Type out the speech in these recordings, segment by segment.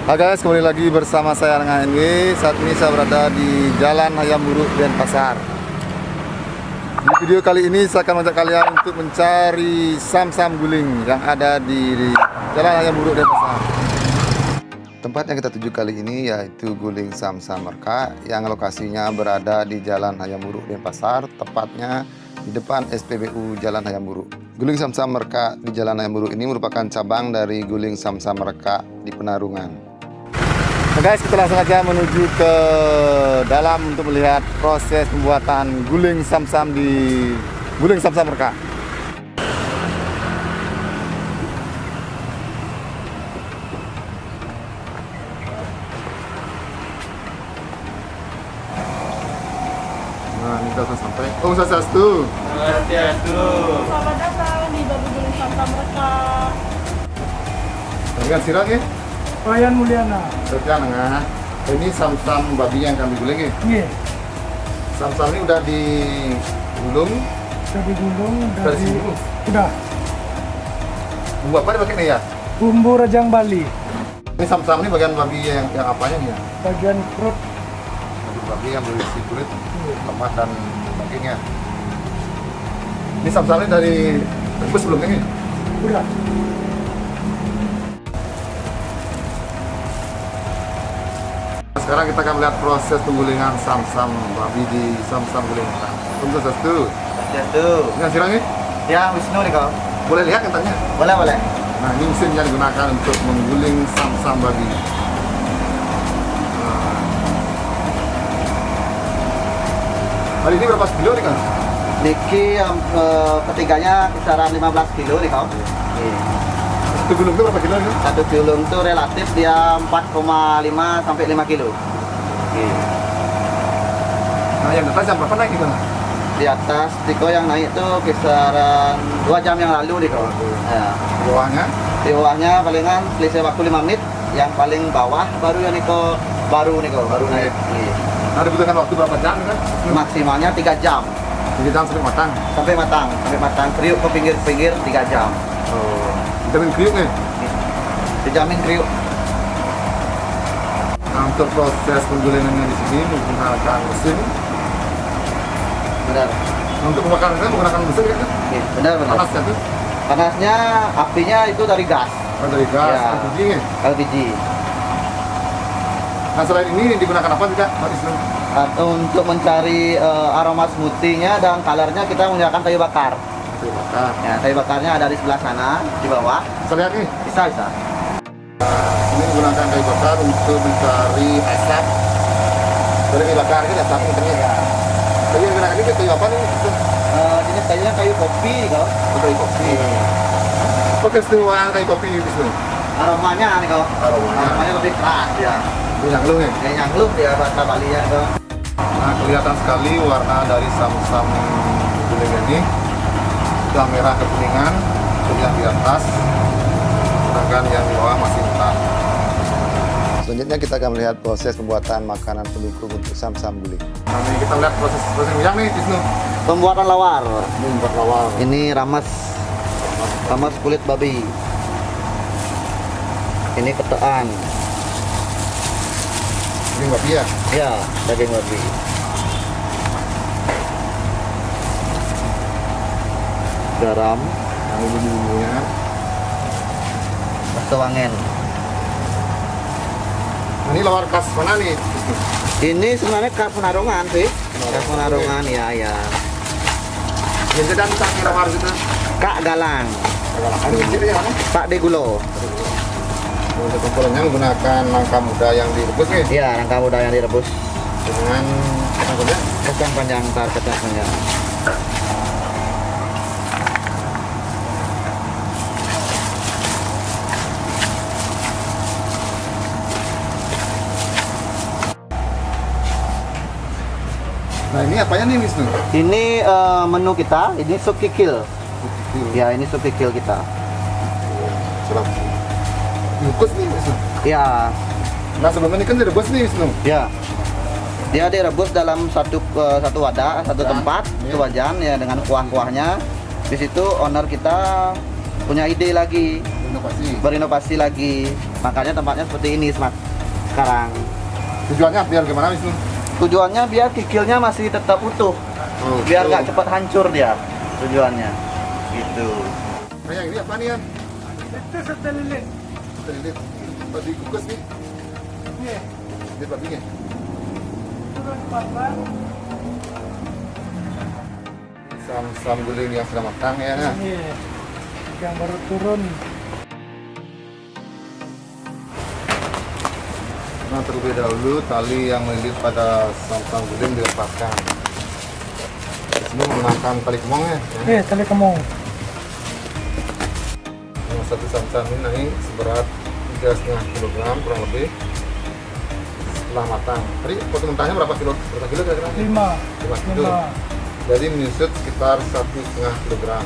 Hai guys, kembali lagi bersama saya dengan NW. Saat ini saya berada di Jalan Hayam Buruk, Denpasar. Di video kali ini saya akan mengajak kalian untuk mencari sam-sam guling yang ada di Jalan Hayam Buruk, Denpasar. Tempat yang kita tuju kali ini yaitu guling sam-sam merka yang lokasinya berada di Jalan Hayam Buruk, Denpasar, tepatnya di depan SPBU Jalan Hayam Buruk. Guling sam-sam merka di Jalan Hayam Buruk ini merupakan cabang dari guling sam-sam merka di Penarungan. Nah guys, kita langsung aja menuju ke dalam untuk melihat proses pembuatan guling sam-sam di guling sam-sam merka. Nah, ini kita sudah sampai. Oh, Swastiastu. Swastiastu. Selamat datang di Babi Guling Sam-sam mereka. Dengan sirang ya? Wayan Mulyana. Setia nengah. Ini sam-sam babi yang kami guling ya? Iya. Sam-sam ini udah digulung. Udah digulung, Dari sini. udah. Bumbu apa dipakai nih ya? Bumbu rajang Bali. Ini sam-sam ini bagian babi yang apanya nih ya? Bagian perut. Babi yang berisi kulit, lemak dan dagingnya. Ini sam-sam ini dari rebus sebelumnya nih? Udah. Sekarang kita akan melihat proses penggulingan sam-sam babi di sam-sam guling. Untuk satu. Swastiastu. Ini sirangnya? Ya, Wisnu nih kau. Boleh lihat katanya? Boleh, boleh. Nah, ini mesin yang digunakan untuk mengguling sam-sam babi. Nah. Kali ini berapa kilo nih kan? Niki ketiganya kisaran 15 kilo nih kau. Satu gulung itu berapa kilo nih? Satu gulung tuh relatif dia 4,5 sampai 5 kilo. Nah, yang atas yang berapa naik gitu? Di atas tiko yang naik tuh kisaran 2 jam yang lalu nih kau. Ya. Bawahnya? Di bawahnya palingan selisih waktu 5 menit. Yang paling bawah baru yang niko baru naik. Iya. Nah, dibutuhkan waktu berapa jam kan? Maksimalnya 3 jam. 3 jam sampai matang. Sampai matang. Kriuk ke pinggir-pinggir 3 jam. Oh, vitamin kriuk nih. Dijamin kriuk. Nah, untuk proses penggulingannya di sini menggunakan mesin. Benar. Nah, untuk pembakarannya menggunakan mesin kan? Iya, benar. Panasnya tuh? Panasnya apinya itu dari gas Oh, dari gas, Ya. LPG nya. LPG. Nah, selain ini digunakan apa tidak, Pak Isnu? Untuk mencari aroma smoothie-nya dan color-nya kita menggunakan kayu bakar. Kayu bakar. Ya, kayu bakarnya ada di sebelah sana, di bawah. Bisa lihat nih. Bisa. Ini menggunakan kayu bakar untuk mencari asap. Dari kayu bakar ini asap ini ternyata. Kayu yang digunakan ini kayu apa nih? Ini kayunya kayu kopi kau. Oh, kayu kopi. Apa keistimewaan kayu kopi ini, Isnu? Aromanya nih kau. Aromanya lebih keras ya. Ini yang lu nih. Kayak nyanglup ya bahasa Bali ya kau. Nah, kelihatan sekali warna dari sam-sam guling ini sudah merah kekuningan, yang di atas, sedangkan yang di bawah masih mentah. Selanjutnya kita akan melihat proses pembuatan makanan pendukung untuk sam-sam guling. Nah, ini kita lihat proses yang nih, Isnu. Pembuatan lawar. Ini membuat lawar. Ini ramas kulit babi. Ini ketean. Ini babi ya. Ya, daging babi. Garam, Yang ini bumbunya. batu wangen. Nah, ini lawar khas mana nih, Isnu? Ini sebenarnya khas Penarungan sih. Khas Penarungan ya. Yang sedang cari lawar gitu. Kak Galang, Ini kecil ya mana? Pak Degulo. Untuk pengkolonnya menggunakan nangka muda yang direbus nih Iya, rangka muda yang direbus. dengan nangkanya. Kacang panjang, kacang panjang. Nah, ini apanya nih, Wisnu? Ini menu kita, ini sup kikil. Ya, ini sup kikil kita. Sudah direbus nih, Wisnu. Ya, Nah, sebelumnya ini kan direbus nih, Wisnu. ya. Dia direbus dalam satu wadah, satu Wajan, tempat, iya. satu wajan ya dengan kuah-kuahnya. Di situ owner kita punya ide lagi, Inovasi. berinovasi lagi. Makanya tempatnya seperti ini sekarang. Tujuannya biar gimana Wisnu? Tujuannya biar kikilnya masih tetap utuh, biar nggak cepat hancur dia. Tujuannya, gitu. Nah, yang ini apa nih Yan? Itu satelit. Lilit. Tadi kukus nih. Iya. Di babinya. Turun papan. Sam-sam guling yang sudah matang ya. Nah. Iya. Yang baru turun. Nah, terlebih dahulu tali yang melilit pada sam-sam guling dilepaskan. Di sini menggunakan tali kemong ya. Iya, tali kemong. Yang satu sam-sam ini naik seberat 3,5 kg kurang lebih. Setelah matang. Tadi foto mentahnya berapa kilo? Berapa kilo kira-kira? 5. 5 kilo. Jadi menyusut sekitar 1,5 kg.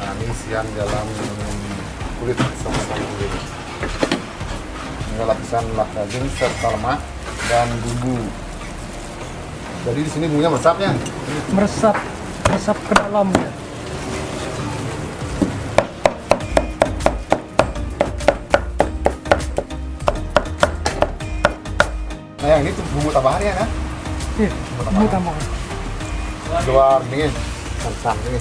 Nah, ini isian dalam kulit sam-sam guling. Ini lapisan lemak daging serta lemak dan bumbu. Jadi di sini bumbunya meresap ya. Meresap ke dalam ya. Nah, yang ini tuh bumbu tambahan ya kan? Iya, bumbu tambahan. Luar dingin, sam-sam ini.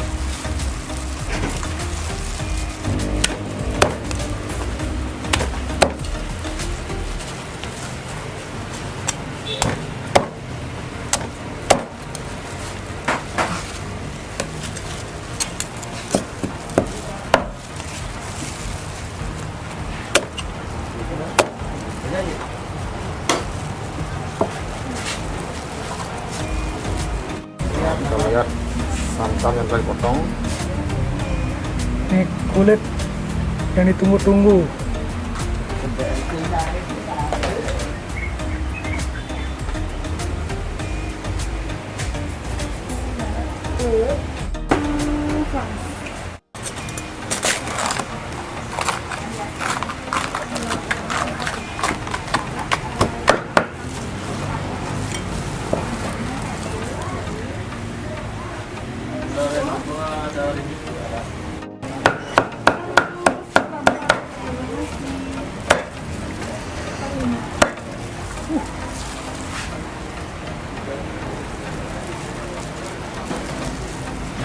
Kita lihat santan yang telah dipotong. Ini kulit yang ditunggu-tunggu.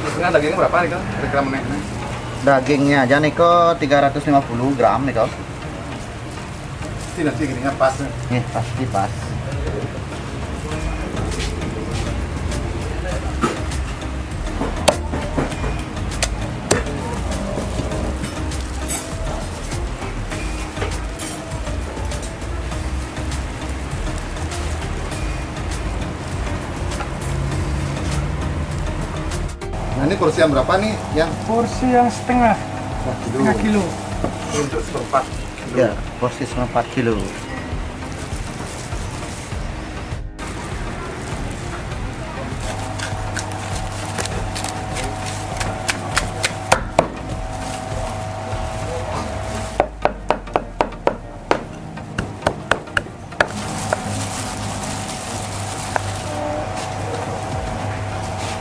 Terusnya dagingnya berapa nih kan? Kira-kira menengnya? Dagingnya aja nih kok 350 gram nih kok. Nanti gininya pas nih. Nih pasti pas. Nah, ini porsi yang berapa nih? Yang Porsi yang setengah kilo. Untuk seperempat kilo. Ya, porsi 4 kilo.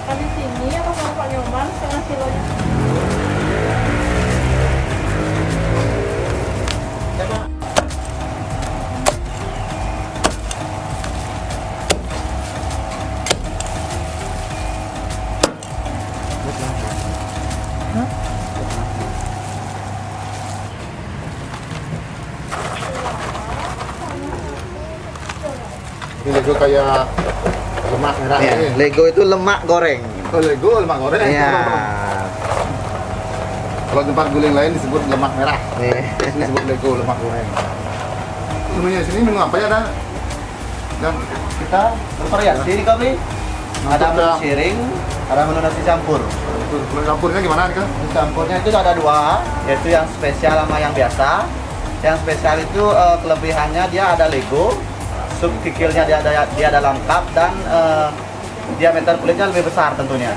Kan di sini atau mau Pak Nyoman setengah kilonya? Ini Lego kayak lemak merah Ya, ini. Lego itu lemak goreng. Oh, Lego lemak goreng. Iya. Kalau tempat guling lain disebut lemak merah. Nih. Ini disebut Lego lemak goreng. Menunya sini menu apa ya, Dan? Dan Kita bervariasi nih kami. Ada menu Untuk siring, ada menu nasi campur. menu campurnya gimana nih kan? Nasi campurnya itu ada dua, yaitu yang spesial sama yang biasa. Yang spesial itu kelebihannya dia ada Lego, sup kikilnya dia ada lengkap, dan diameter kulitnya lebih besar tentunya.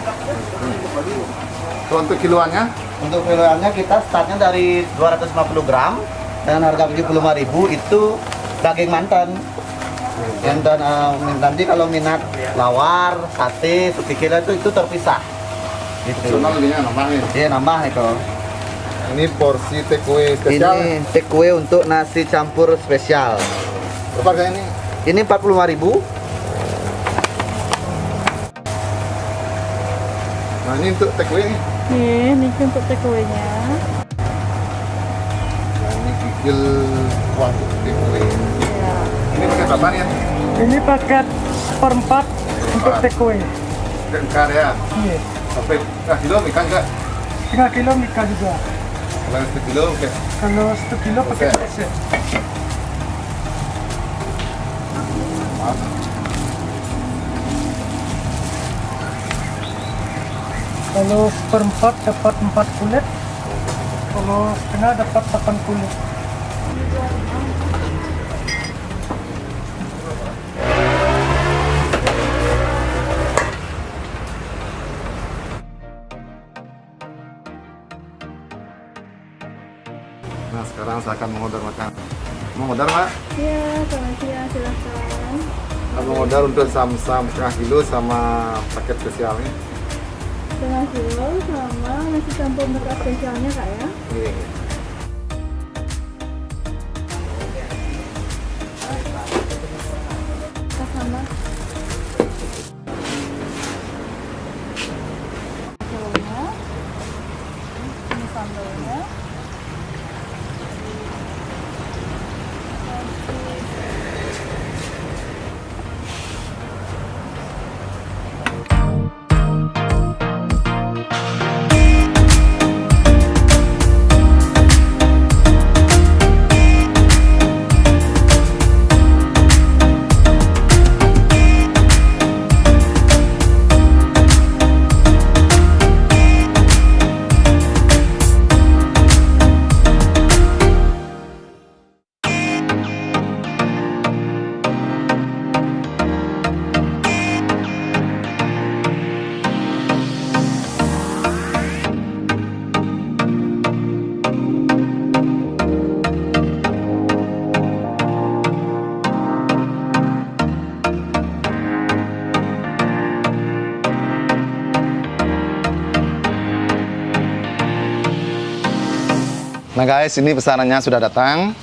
Kalau untuk kiloannya Untuk kiloannya kita startnya dari 250 gram dengan harga 75.000 itu daging mantan. Yang dan nanti kalau minat lawar, sate, sup kikil itu terpisah. Gitu. Soalnya lebihnya nambah nih. Iya nambah itu. Ini porsi takeaway spesial. Ini takeaway untuk nasi campur spesial. Berapa harganya ini? Ini 45.000. Nah ini untuk takeaway nih. Nih, ini untuk takeaway-nya. Nah ini kikil kuah takeaway. Ya. Ini pakai berapa nih ya? Ini paket seperempat untuk takeaway. Ikan ya. Iya. Sampai setengah kilo ikan enggak? Setengah kilo Mika juga. Kalau 1 kilo oke. Kalau 1 kilo pakai Oke. preset. Kalau seperempat dapat 4 kulit. Kalau setengah dapat 8 kulit. Nah sekarang saya akan mengorder makan. Mau order Mbak? Ya, selamat siang, silahkan. Saya mau order untuk sam-sam setengah kilo sama paket spesialnya. Setengah kilo sama nasi campur merah spesialnya kak ya. Iya. Kita sama. Telurnya. Ini sambalnya. Nah guys, ini pesanannya sudah datang.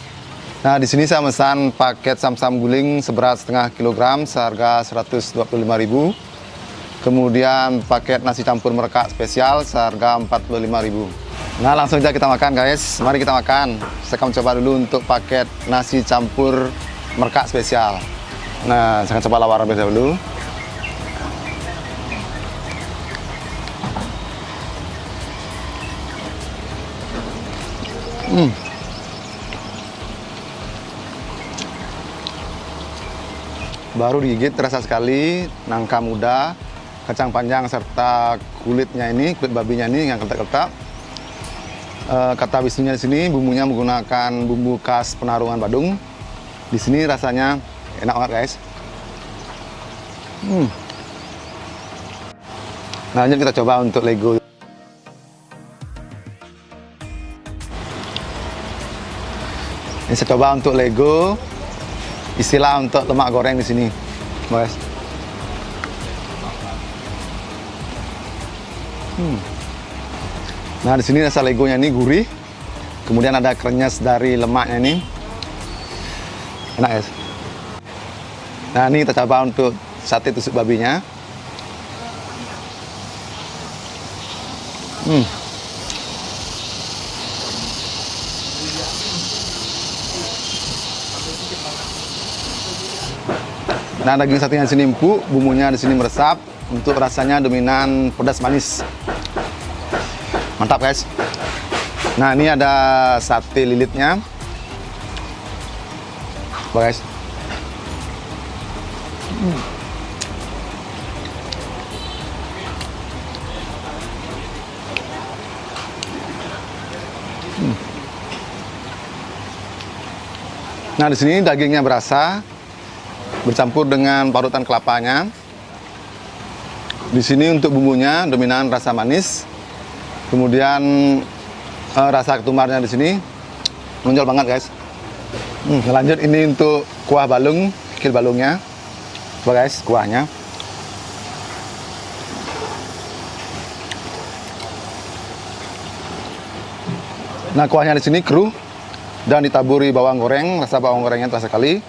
Nah di sini saya pesan paket sam-sam guling seberat setengah kilogram seharga 125.000. Kemudian paket nasi campur merekak spesial seharga 45.000. Nah langsung aja kita makan guys. Mari kita makan. Saya akan coba dulu untuk paket nasi campur merekak spesial. Nah saya akan coba lawar terlebih dahulu. Baru digigit terasa sekali nangka muda, kacang panjang serta kulitnya ini, kulit babinya ini yang ketak-ketak. Kata Wisnunya di sini bumbunya menggunakan bumbu khas Penarungan Badung. Di sini rasanya enak banget guys. Nah lanjut kita coba untuk lego. Ini saya coba untuk lego, istilah untuk lemak goreng di sini, guys. Nah di sini rasa legonya ini gurih, kemudian ada krenyes dari lemaknya ini, enak guys. Nah ini kita coba untuk sate tusuk babinya. Nah daging satenya di sini empuk, bumbunya di sini meresap, untuk rasanya dominan pedas manis. Mantap guys. Nah ini ada sate lilitnya, guys. Nah di sini dagingnya berasa, bercampur dengan parutan kelapanya. Di sini untuk bumbunya dominan rasa manis. Kemudian rasa ketumbarnya di sini menonjol banget guys. Lanjut ini untuk kuah balung, kikil balungnya. Coba guys, kuahnya. Nah, kuahnya di sini keruh dan ditaburi bawang goreng, rasa bawang gorengnya terasa sekali.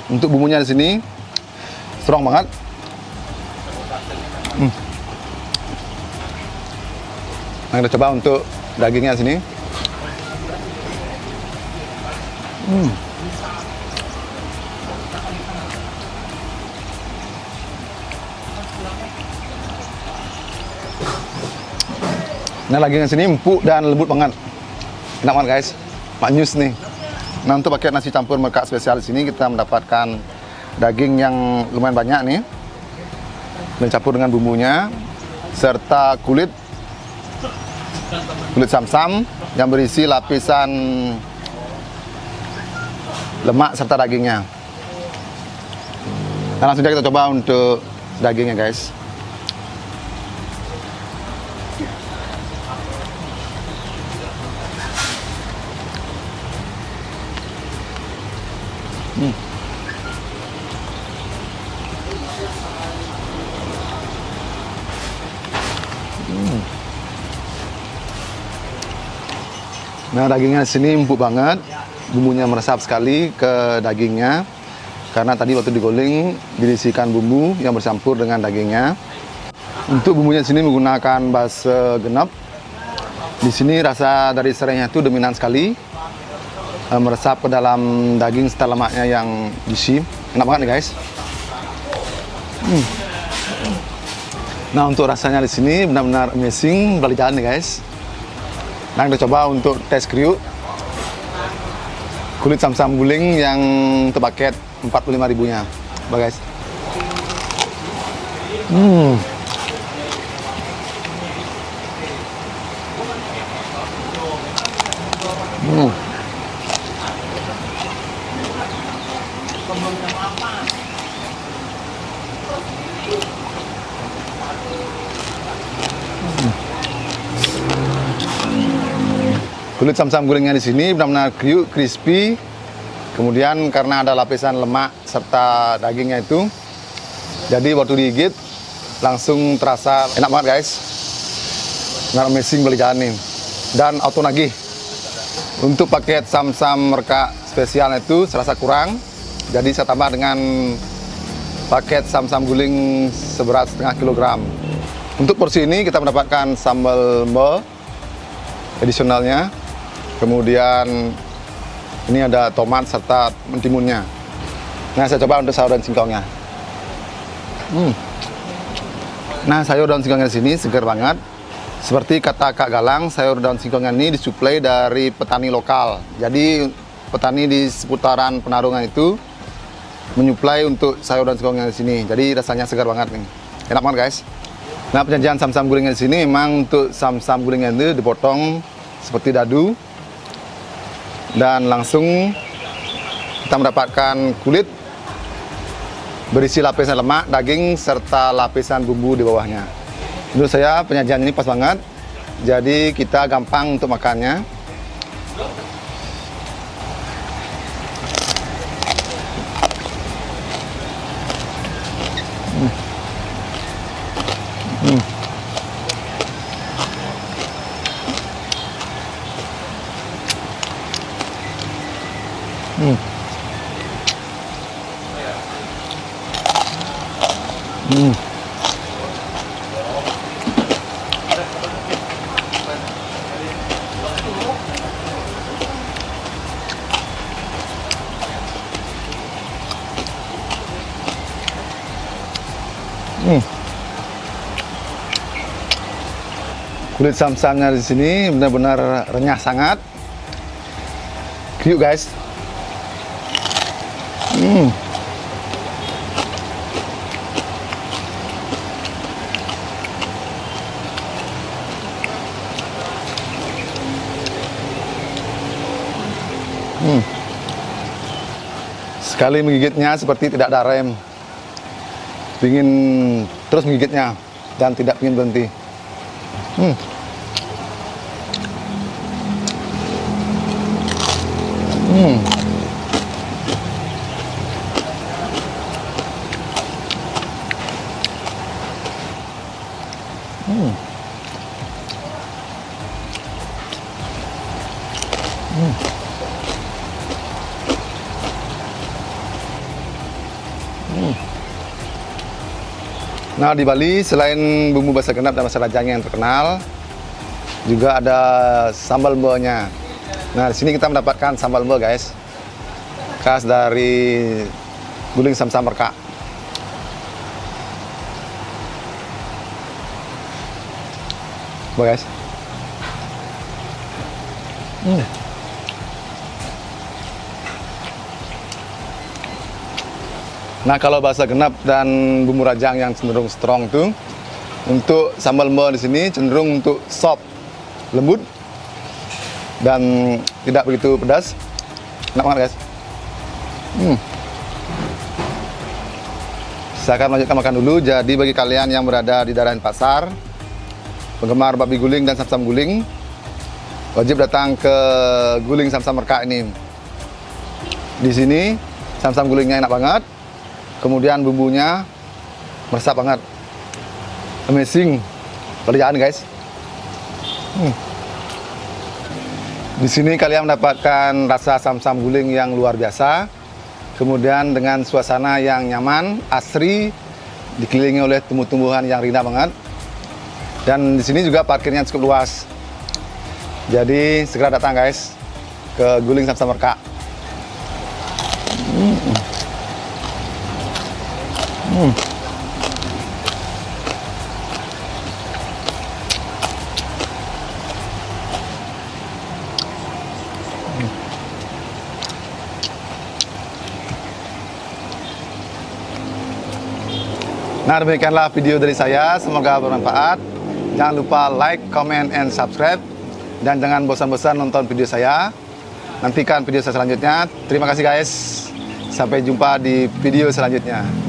Untuk bumbunya di sini strong banget. Nah, kita coba untuk dagingnya di sini. Nah, dagingnya sini empuk dan lembut banget. Enak banget guys, maknyus nih. Nah, untuk pakai nasi campur merkak spesial di sini kita mendapatkan daging yang lumayan banyak nih, dicampur dengan bumbunya, serta kulit sam-sam yang berisi lapisan lemak serta dagingnya. Nah, langsung saja kita coba untuk dagingnya guys. Nah, dagingnya di sini empuk banget, bumbunya meresap sekali ke dagingnya. Karena tadi waktu digoreng diisikan bumbu yang bercampur dengan dagingnya. Untuk bumbunya di sini menggunakan base genep. Di sini rasa dari serainya itu dominan sekali, meresap ke dalam daging serta lemaknya yang juicy. Enak banget nih guys. Nah, untuk rasanya di sini benar-benar amazing, balik jalan nih guys. Nah, kita coba untuk tes kriuk kulit sam-sam guling yang terpaket 45.000-nya. Coba guys. Kulit sam-sam gulingnya di sini benar-benar kriuk, crispy. Kemudian karena ada lapisan lemak serta dagingnya itu, jadi waktu digigit langsung terasa enak banget guys. Benar amazing beli jalan nih. Dan auto nagih. Untuk paket sam-sam merkak spesial itu serasa kurang, jadi saya tambah dengan paket sam-sam guling seberat setengah kilogram. Untuk porsi ini kita mendapatkan sambal mol additionalnya. Kemudian ini ada tomat serta mentimunnya. Nah, saya coba untuk sayur daun singkongnya. Nah, sayur daun singkongnya di sini segar banget. Seperti kata Kak Galang, sayur daun singkongnya ini disuplai dari petani lokal. Jadi petani di seputaran Penarungan itu menyuplai untuk sayur daun singkongnya di sini. Jadi rasanya segar banget nih. Enak banget guys. Nah, penyajian sam-sam gulingnya di sini memang untuk sam-sam gulingnya itu dipotong seperti dadu. Dan langsung kita mendapatkan kulit berisi lapisan lemak, daging, serta lapisan bumbu di bawahnya. Menurut saya penyajian ini pas banget, jadi kita gampang untuk makannya. Kulit sam-samnya di sini benar-benar renyah sangat. Kriuk guys. Sekali menggigitnya seperti tidak ada rem. Ingin terus menggigitnya dan tidak ingin berhenti. Nah, di Bali selain bumbu basa genap dan basa rajang yang terkenal, juga ada sambal mbonya. Nah, di sini kita mendapatkan sambal mbo, guys. Khas dari Guling Samsam Merka. Mbo, guys. Nah, kalau basa genap dan bumbu rajang yang cenderung strong tuh, untuk sambal mbo di sini cenderung untuk sop, lembut dan tidak begitu pedas. Enak banget, guys. Saya akan lanjutkan makan dulu. Jadi bagi kalian yang berada di daerah Denpasar, penggemar babi guling dan samsam guling, wajib datang ke Guling Samsam Merka ini. Di sini samsam gulingnya enak banget. Kemudian bumbunya meresap banget, amazing, kerjaan, guys. Di sini kalian mendapatkan rasa samsam guling yang luar biasa, kemudian dengan suasana yang nyaman, asri, dikelilingi oleh tumbuh-tumbuhan yang rindang banget, dan di sini juga parkirnya cukup luas. Jadi segera datang, guys, ke Guling Samsam Merka. Nah, demikianlah video dari saya, semoga bermanfaat. Jangan lupa like, comment, and subscribe. Dan jangan bosan-bosan nonton video saya. Nantikan video saya selanjutnya. Terima kasih, guys. Sampai jumpa di video selanjutnya.